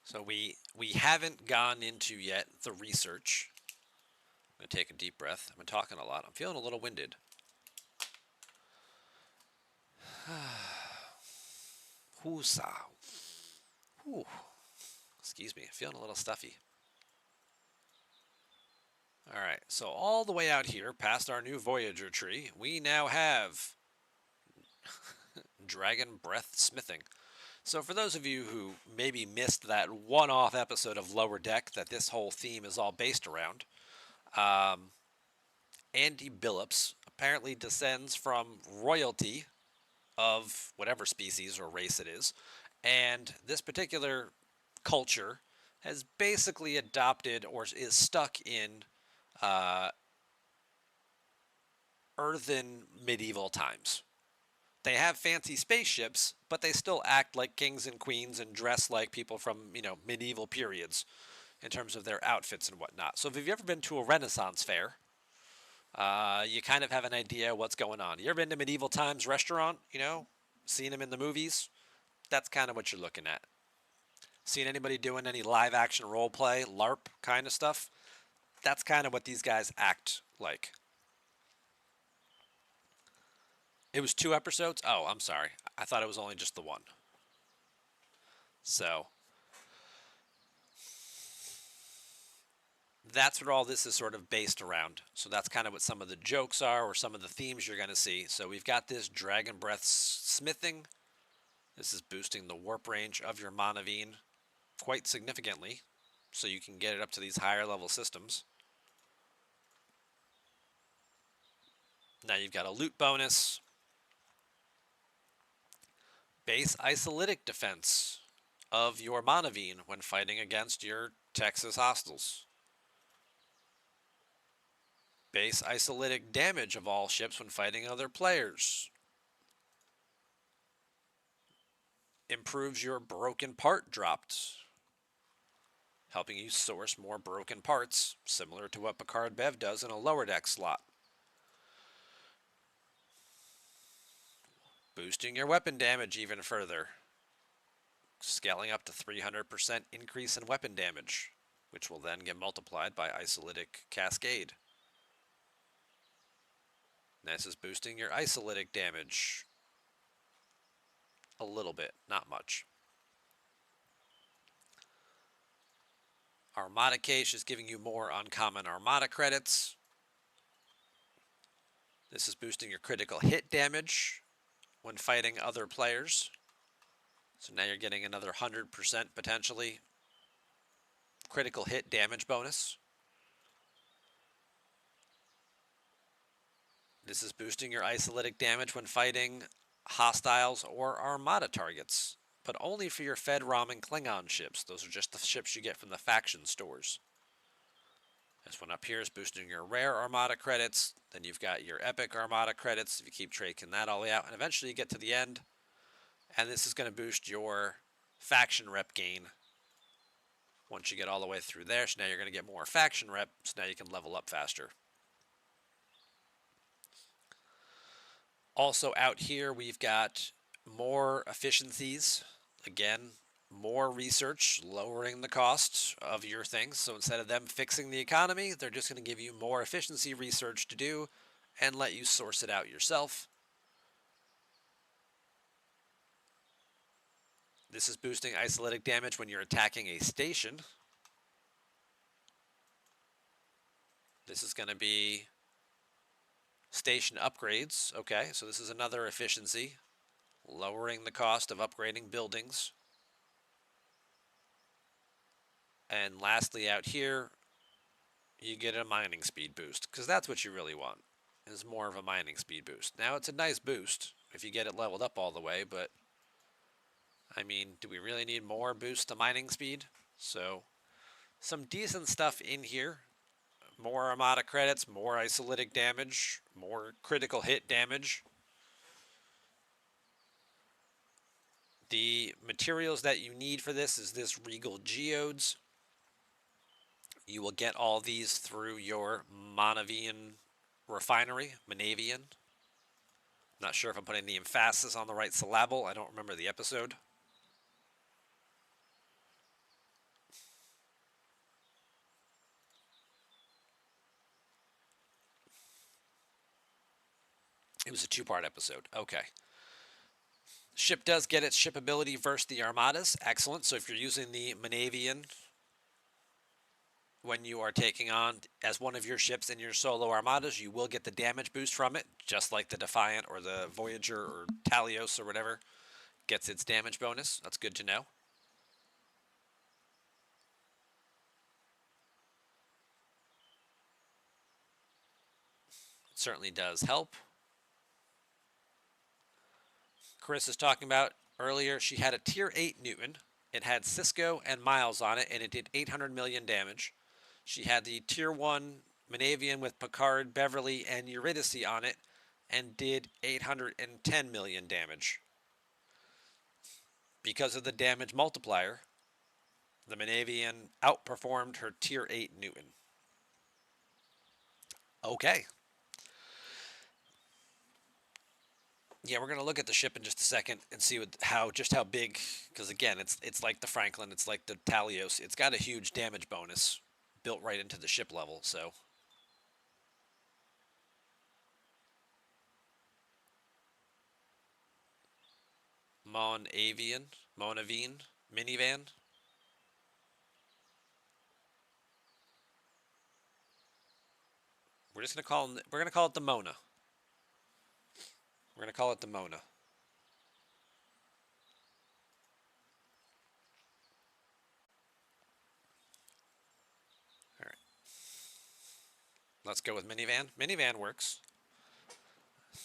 So we haven't gone into yet the research. I'm going to take a deep breath. I've been talking a lot. I'm feeling a little winded. Whoosa. Whew. Excuse me. Feeling a little stuffy. All right. So all the way out here, past our new Voyager tree, we now have Dragon Breath Smithing. So for those of you who maybe missed that one-off episode of Lower Deck that this whole theme is all based around, Andy Billups apparently descends from royalty of whatever species or race it is, and this particular culture has basically adopted or is stuck in earthen medieval times. They have fancy spaceships, but they still act like kings and queens and dress like people from, medieval periods in terms of their outfits and whatnot. So if you've ever been to a Renaissance fair, you kind of have an idea what's going on. You ever been to medieval times restaurant, seen them in the movies? That's kind of what you're looking at. Seen anybody doing any live action role play, LARP kind of stuff? That's kind of what these guys act like. It was 2 episodes? Oh, I'm sorry. I thought it was only just the one. So, that's what all this is sort of based around. So that's kind of what some of the jokes are or some of the themes you're going to see. So we've got this Dragon Breath Smithing. This is boosting the warp range of your Monavine quite significantly, so you can get it up to these higher level systems. Now you've got a loot bonus. Base isolytic defense of your Monavine when fighting against your Texas hostiles. Base isolytic damage of all ships when fighting other players. Improves your broken part dropped, helping you source more broken parts, similar to what Picard Bev does in a lower deck slot. Boosting your weapon damage even further, scaling up to 300% increase in weapon damage, which will then get multiplied by isolytic cascade. This is boosting your isolytic damage a little bit, not much. Armada Cache is giving you more uncommon Armada credits. This is boosting your critical hit damage when fighting other players. So now you're getting another 100% potentially critical hit damage bonus. This is boosting your isolytic damage when fighting hostiles or Armada targets, but only for your Fedrom and Klingon ships. Those are just the ships you get from the faction stores. This one up here is boosting your rare Armada credits. Then you've got your epic Armada credits if you keep taking that all the way out. And eventually you get to the end, and this is going to boost your faction rep gain once you get all the way through there. So now you're going to get more faction rep, so now you can level up faster. Also out here, we've got more efficiencies. Again, more research, lowering the cost of your things. So instead of them fixing the economy, they're just going to give you more efficiency research to do and let you source it out yourself. This is boosting isolytic damage when you're attacking a station. This is going to be station upgrades. Okay, so this is another efficiency, lowering the cost of upgrading buildings. And lastly out here, you get a mining speed boost, because that's what you really want, is more of a mining speed boost. Now, it's a nice boost if you get it leveled up all the way, but, I mean, do we really need more boost to mining speed? So, some decent stuff in here. More Armada credits, more isolytic damage, more critical hit damage. The materials that you need for this is this Regal Geodes. You will get all these through your Monavian refinery, Monavian. Not sure if I'm putting the emphasis on the right syllable. I don't remember the episode. It was a two-part episode. Okay. Ship does get its ship ability versus the Armadas. Excellent. So if you're using the Manavian when you are taking on as one of your ships in your solo Armadas, you will get the damage boost from it, just like the Defiant or the Voyager or Talios or whatever gets its damage bonus. That's good to know. It certainly does help. Chris is talking about earlier, she had a tier 8 Newton. It had Cisco and Miles on it, and it did 800 million damage. She had the tier 1 Manavian with Picard, Beverly, and Eurydice on it, and did 810 million damage. Because of the damage multiplier, the Manavian outperformed her tier 8 Newton. Okay. Yeah, we're gonna look at the ship in just a second and see how big. Because again, it's like the Franklin, it's like the Talios. It's got a huge damage bonus built right into the ship level. So Monavine, minivan. We're gonna call it the Mona. We're gonna call it the Mona. All right. Let's go with minivan. Minivan works.